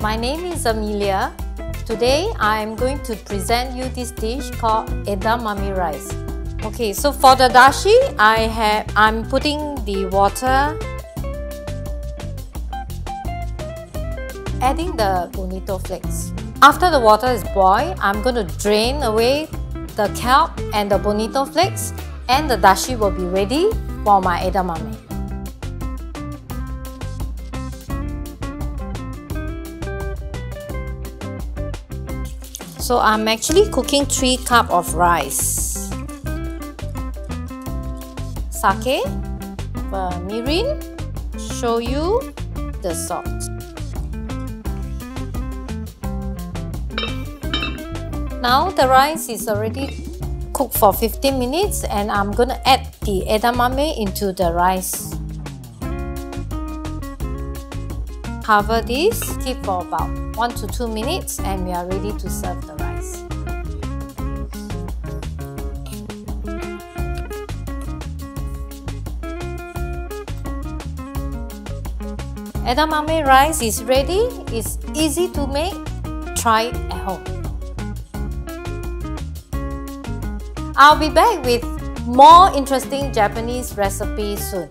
My name is Amelia. Today I am going to present you this dish called Edamame Rice. Okay, so for the dashi, I'm putting the water, adding the bonito flakes. After the water is boiled, I'm going to drain away the kelp and the bonito flakes, and the dashi will be ready for my edamame. So I'm actually cooking 3 cups of rice. Sake, mirin, shoyu, the salt. Now the rice is already cooked for 15 minutes and I'm going to add the edamame into the rice. Cover this, keep for about 1 to 2 minutes and we are ready to serve the rice. Edamame rice is ready. It's easy to make. Try it at home. I'll be back with more interesting Japanese recipes soon.